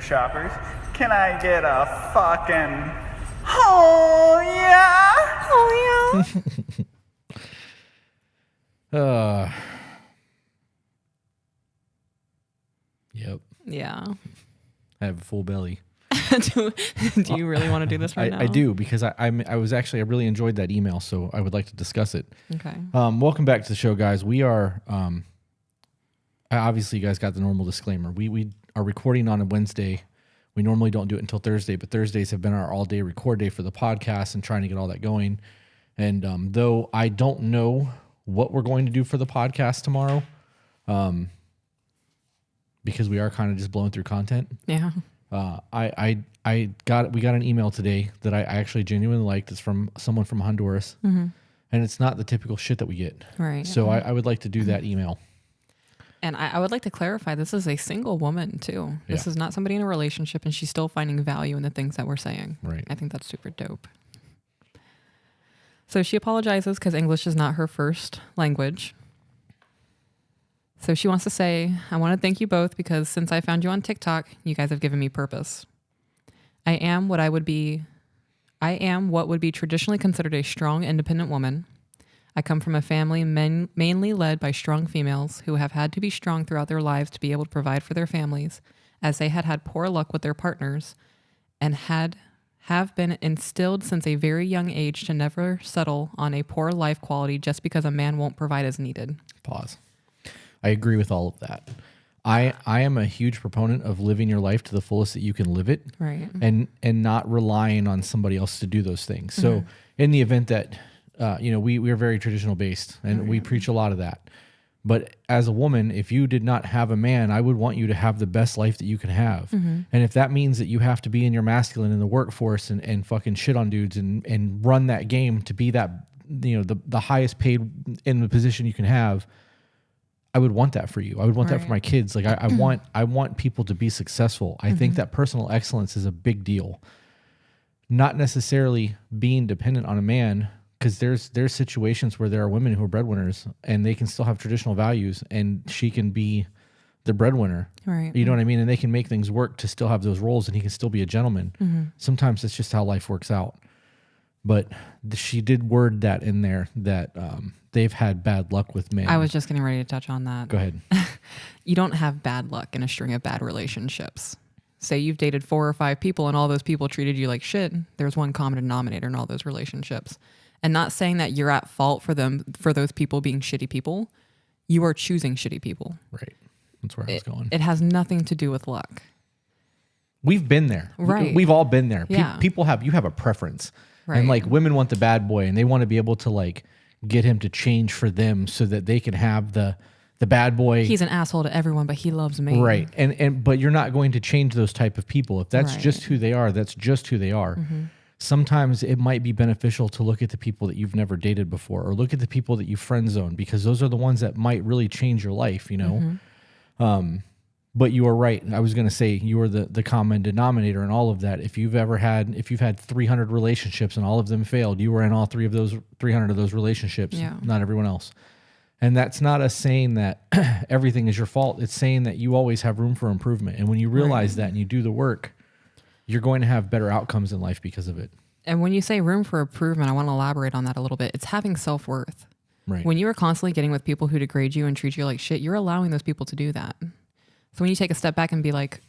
shoppers. Can I get a fucking oh yeah? Oh yeah. Yep. Yeah. I have a full belly. do you really want to do this right now? I do, because I really enjoyed that email, so I would like to discuss it. Okay. Welcome back to the show, guys. We are obviously, you guys got the normal disclaimer. We are recording on a Wednesday. We normally don't do it until Thursday, but Thursdays have been our all-day record day for the podcast and trying to get all that going. And though I don't know what we're going to do for the podcast tomorrow, because we are kind of just blowing through content. Yeah. We got an email today that I actually genuinely liked. It's from someone from Honduras, and it's not the typical shit that we get. Right. So I would like to do that email. And I would like to clarify, this is a single woman too. This is not somebody in a relationship, and she's still finding value in the things that we're saying. Right. I think that's super dope. So she apologizes because English is not her first language. So she wants to say, I want to thank you both because since I found you on TikTok, you guys have given me purpose. I am what would be traditionally considered a strong, independent woman. I come from a family mainly led by strong females who have had to be strong throughout their lives to be able to provide for their families, as they had poor luck with their partners and have been instilled since a very young age to never settle on a poor life quality just because a man won't provide as needed. Pause. I agree with all of that. I am a huge proponent of living your life to the fullest that you can live it, right? And not relying on somebody else to do those things. So in the event that we are very traditional based, and we preach a lot of that. But as a woman, if you did not have a man, I would want you to have the best life that you can have. And if that means that you have to be in your masculine in the workforce and fucking shit on dudes and run that game to be that, the highest paid in the position you can have, I would want that for you. I would want that for my kids. Like I want people to be successful. I think that personal excellence is a big deal. Not necessarily being dependent on a man, because there's situations where there are women who are breadwinners and they can still have traditional values, and she can be the breadwinner. Right. You know what I mean? And they can make things work to still have those roles, and he can still be a gentleman. Sometimes it's just how life works out. But she did word that in there that they've had bad luck with men. I was just getting ready to touch on that. Go ahead. You don't have bad luck in a string of bad relationships. Say you've dated 4 or 5 people and all those people treated you like shit. There's one common denominator in all those relationships. And not saying that you're at fault for those people being shitty people. You are choosing shitty people. Right. That's where I was going. It has nothing to do with luck. We've been there. Right. We've all been there. Yeah. You have a preference. Right. And like women want the bad boy, and they want to be able to like get him to change for them so that they can have the bad boy. He's an asshole to everyone, but he loves me. Right. But you're not going to change those type of people. If that's just who they are, that's just who they are. Sometimes it might be beneficial to look at the people that you've never dated before, or look at the people that you friend zone, because those are the ones that might really change your life, But you are right. I was going to say you are the common denominator in all of that. If you've had 300 relationships and all of them failed, you were in all 300 of those relationships, not everyone else. And that's not us saying that everything is your fault. It's saying that you always have room for improvement. And when you realize that and you do the work, you're going to have better outcomes in life because of it. And when you say room for improvement, I want to elaborate on that a little bit. It's having self-worth. Right. When you are constantly getting with people who degrade you and treat you like shit, you're allowing those people to do that. So when you take a step back and be like,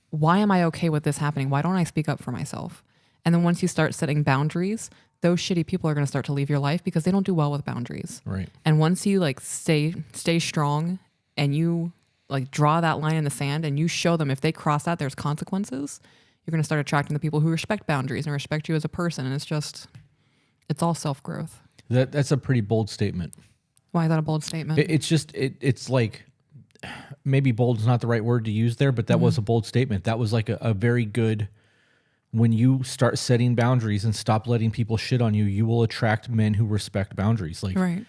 why am I okay with this happening? Why don't I speak up for myself? And then once you start setting boundaries, those shitty people are going to start to leave your life because they don't do well with boundaries. Right. And once you like stay strong and you like draw that line in the sand and you show them if they cross that, there's consequences, you're going to start attracting the people who respect boundaries and respect you as a person. And it's all self-growth. That's a pretty bold statement. Why is that a bold statement? It's like, maybe bold is not the right word to use there, but that was a bold statement. That was like a very good, when you start setting boundaries and stop letting people shit on you, you will attract men who respect boundaries. Like, right.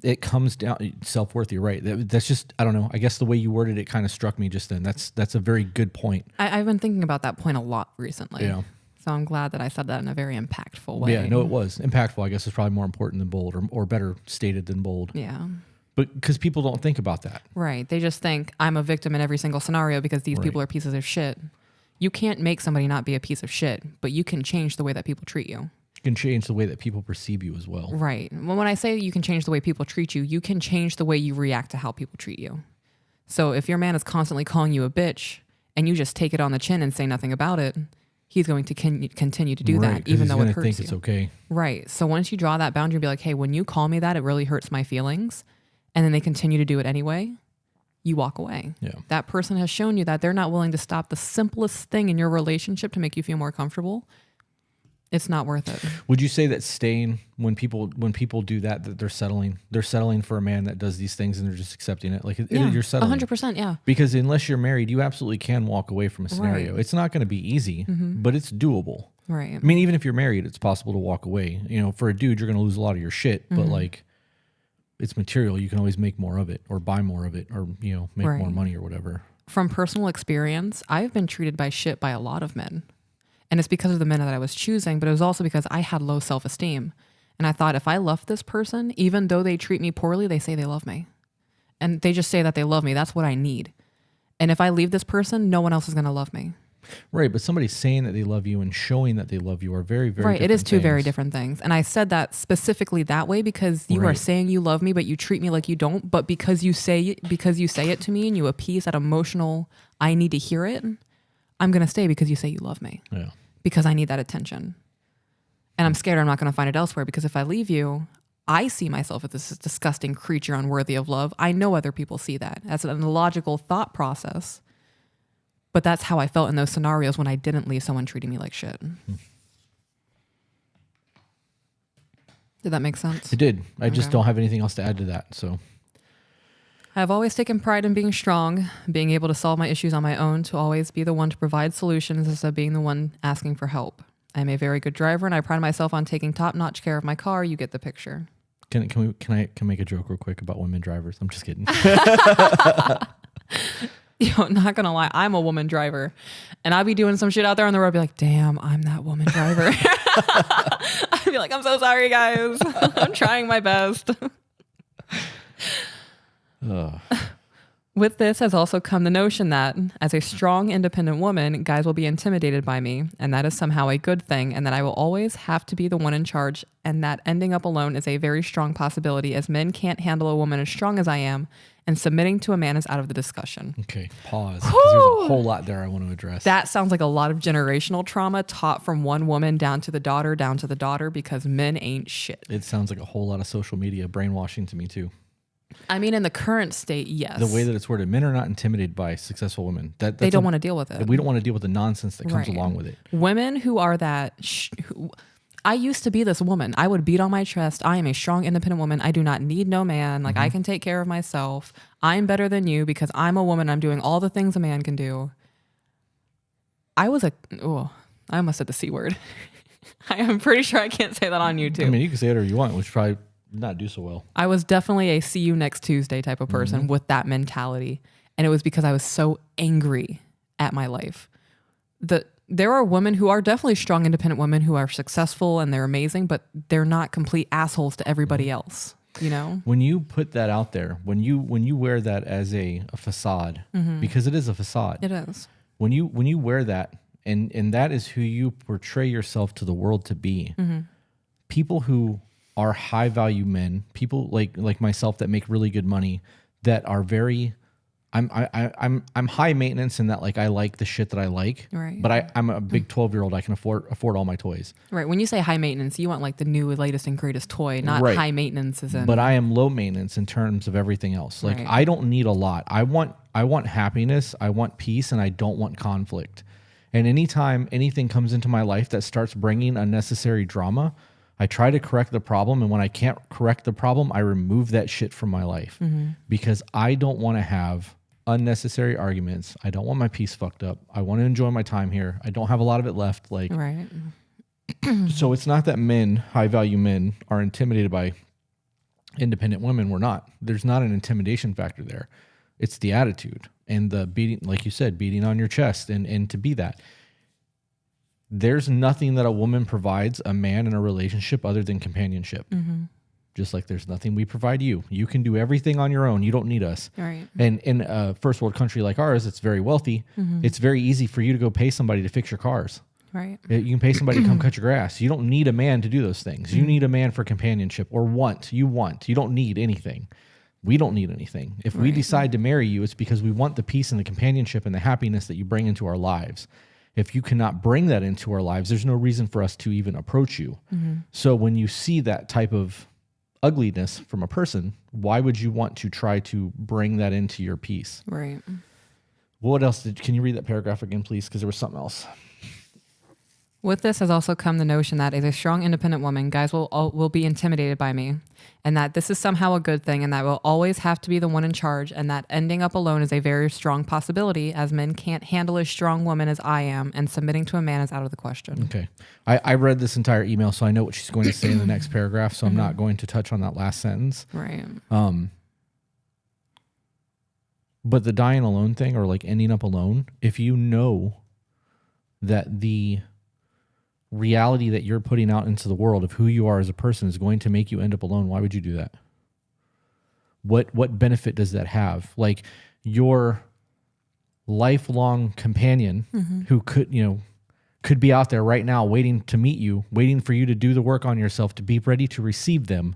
It comes down self-worth. You're right. That's just, I don't know. I guess the way you worded it kind of struck me just then. That's a very good point. I've been thinking about that point a lot recently. Yeah. So I'm glad that I said that in a very impactful way. Yeah, no, it was impactful. I guess is probably more important than bold, or better stated than bold. Yeah. But because people don't think about that. Right. They just think I'm a victim in every single scenario because these people are pieces of shit. You can't make somebody not be a piece of shit, but you can change the way that people treat you. You can change the way that people perceive you as well. Right. Well, when I say you can change the way people treat you, you can change the way you react to how people treat you. So if your man is constantly calling you a bitch and you just take it on the chin and say nothing about it, he's going to continue to do that, even though it hurts think you. It's okay. Right. So once you draw that boundary and be like, hey, when you call me that, it really hurts my feelings, and then they continue to do it anyway, you walk away. Yeah. That person has shown you that they're not willing to stop the simplest thing in your relationship to make you feel more comfortable. It's not worth it. Would you say that staying when people do that they're settling for a man that does these things and they're just accepting it? Like you're settling. 100%. Yeah. Because unless you're married, you absolutely can walk away from a scenario. Right. It's not going to be easy, but it's doable. Right. I mean, even if you're married, it's possible to walk away. You know, for a dude, you're going to lose a lot of your shit, but like it's material. You can always make more of it or buy more of it or, you know, make more money or whatever. From personal experience, I've been treated by shit by a lot of men. And it's because of the men that I was choosing, but it was also because I had low self-esteem. And I thought if I love this person, even though they treat me poorly, they say they love me. And they just say that they love me. That's what I need. And if I leave this person, no one else is going to love me. Right. But somebody saying that they love you and showing that they love you are very, very right. It is two things. very different things. And I said that specifically that way because you are saying you love me, but you treat me like you don't. But because you say it to me and you appease that emotional, I need to hear it, I'm going to stay because you say you love me. Yeah. Because I need that attention. And I'm scared I'm not going to find it elsewhere because if I leave you, I see myself as this disgusting creature unworthy of love. I know other people see that. That's an illogical thought process. But that's how I felt in those scenarios when I didn't leave someone treating me like shit. Did that make sense? It did. I just don't have anything else to add to that. So I've always taken pride in being strong, being able to solve my issues on my own, to always be the one to provide solutions instead of being the one asking for help. I'm a very good driver and I pride myself on taking top-notch care of my car. You get the picture. Can I make a joke real quick about women drivers? I'm just kidding. Yo, not gonna lie, I'm a woman driver, and I'll be doing some shit out there on the road. I'll be like, "Damn, I'm that woman driver." I'd be like, "I'm so sorry, guys. I'm trying my best." With this has also come the notion that, as a strong, independent woman, guys will be intimidated by me, and that is somehow a good thing, and that I will always have to be the one in charge, and that ending up alone is a very strong possibility, as men can't handle a woman as strong as I am, and submitting to a man is out of the discussion. Okay, pause. 'Cause there's a whole lot there I want to address. That sounds like a lot of generational trauma taught from one woman down to the daughter, because men ain't shit. It sounds like a whole lot of social media brainwashing to me too. I mean, in the current state, yes. The way that it's worded, men are not intimidated by successful women. They don't want to deal with it. We don't want to deal with the nonsense that comes along with it. Women who are that... I used to be this woman. I would beat on my chest. I am a strong, independent woman. I do not need no man. Like, I can take care of myself. I'm better than you because I'm a woman. I'm doing all the things a man can do. I almost said the C word. I am pretty sure I can't say that on YouTube. I mean, you can say whatever you want, which probably not do so well. I was definitely a see you next Tuesday type of person with that mentality. And it was because I was so angry at my life. There are women who are definitely strong, independent women who are successful and they're amazing, but they're not complete assholes to everybody else, you know? When you put that out there, when you wear that as a facade, because it is a facade. It is. When you wear that and that is who you portray yourself to the world to be, people who are high value men, people like myself that make really good money, that are very, I'm high maintenance in that, like, I like the shit that I like, right? But I'm a big 12-year-old. I can afford all my toys. Right. When you say high maintenance, you want like the new, latest, and greatest toy, not high maintenance as in. But I am low maintenance in terms of everything else. Like, I don't need a lot. I want happiness. I want peace, and I don't want conflict. And anytime anything comes into my life that starts bringing unnecessary drama, I try to correct the problem, and when I can't correct the problem, I remove that shit from my life because I don't want to have unnecessary arguments. I don't want my peace fucked up. I want to enjoy my time here. I don't have a lot of it left. Like, right. So it's not that men, high value men, are intimidated by independent women. We're not. There's not an intimidation factor there. It's the attitude and the beating, like you said, beating on your chest and to be that. There's nothing that a woman provides a man in a relationship other than companionship. just like there's nothing we provide you. You can do everything on your own. You don't need us. Right. And in a first world country like ours, it's very wealthy. It's very easy for you to go pay somebody to fix your cars. Right. You can pay somebody to come cut your grass. You don't need a man to do those things. You need a man for companionship or want. You don't need anything. We don't need anything. If we decide to marry you, it's because we want the peace and the companionship and the happiness that you bring into our lives. If you cannot bring that into our lives, there's no reason for us to even approach you. So when you see that type of ugliness from a person, why would you want to try to bring that into your peace? Right. What else can you read that paragraph again, please? Because there was something else. With this has also come the notion that as a strong, independent woman, guys will be intimidated by me, and that this is somehow a good thing, and that will always have to be the one in charge, and that ending up alone is a very strong possibility, as men can't handle a strong woman as I am, and submitting to a man is out of the question. Okay. I read this entire email, so I know what she's going to say in the next paragraph, so I'm not going to touch on that last sentence. Right. But the dying alone thing, or like ending up alone, if you know that the reality that you're putting out into the world of who you are as a person is going to make you end up alone, why would you do that? What benefit does that have? Like your lifelong companion who could be out there right now waiting to meet you, waiting for you to do the work on yourself, to be ready to receive them.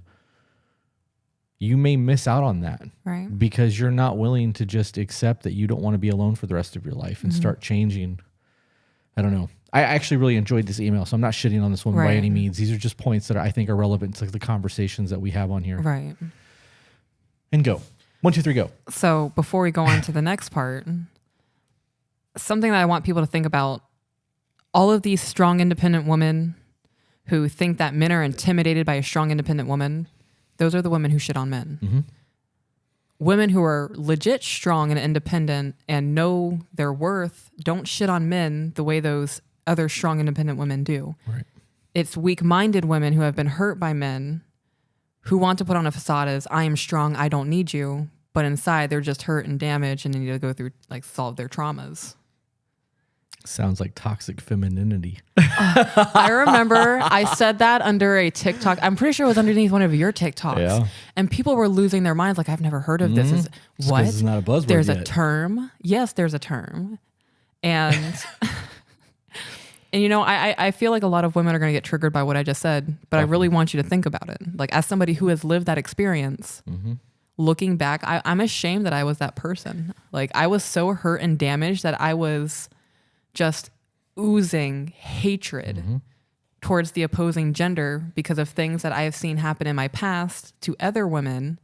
You may miss out on that, Right. because you're not willing to just accept that you don't want to be alone for the rest of your life and start changing. I don't know. I actually really enjoyed this email, so I'm not shitting on this woman by any means. These are just points that I think are relevant to the conversations that we have on here. Right. And go. 1, 2, 3, go. So before we go on to the next part, something that I want people to think about, all of these strong, independent women who think that men are intimidated by a strong, independent woman, those are the women who shit on men. Women who are legit strong and independent and know their worth don't shit on men the way those other strong, independent women do. Right. It's weak-minded women who have been hurt by men who want to put on a facade as, I am strong, I don't need you. But inside, they're just hurt and damaged and they need to go through, solve their traumas. Sounds like toxic femininity. I remember I said that under a TikTok. I'm pretty sure it was underneath one of your TikToks. Yeah. And people were losing their minds. Like, I've never heard of this. What? It's not a buzzword There's yet. a term. Yes, there's a term. And, and I feel like a lot of women are going to get triggered by what I just said, but I really want you to think about it. Like, as somebody who has lived that experience, looking back, I'm ashamed that I was that person. Like, I was so hurt and damaged that I was just oozing hatred towards the opposing gender because of things that I have seen happen in my past to other women,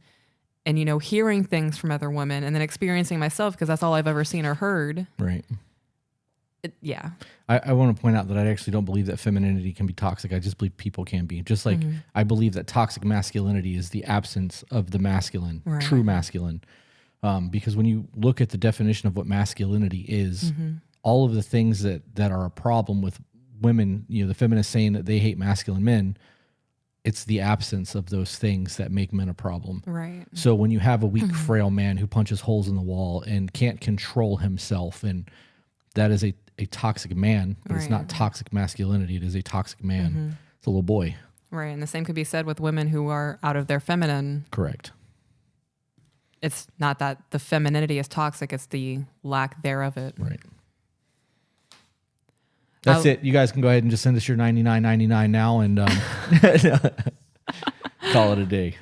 and hearing things from other women and then experiencing myself because that's all I've ever seen or heard. Right. Yeah. I want to point out that I actually don't believe that femininity can be toxic. I just believe people can be. Just like I believe that toxic masculinity is the absence of the masculine, true masculine. Because when you look at the definition of what masculinity is, all of the things that are a problem with women, the feminists saying that they hate masculine men, it's the absence of those things that make men a problem. Right. So when you have a weak, frail man who punches holes in the wall and can't control himself, and that is a toxic man, but it's not toxic masculinity. It is a toxic man. It's a little boy. Right. And the same could be said with women who are out of their feminine. Correct. It's not that the femininity is toxic, it's the lack thereof it. Right. That's it. You guys can go ahead and just send us your $99.99 now and call it a day.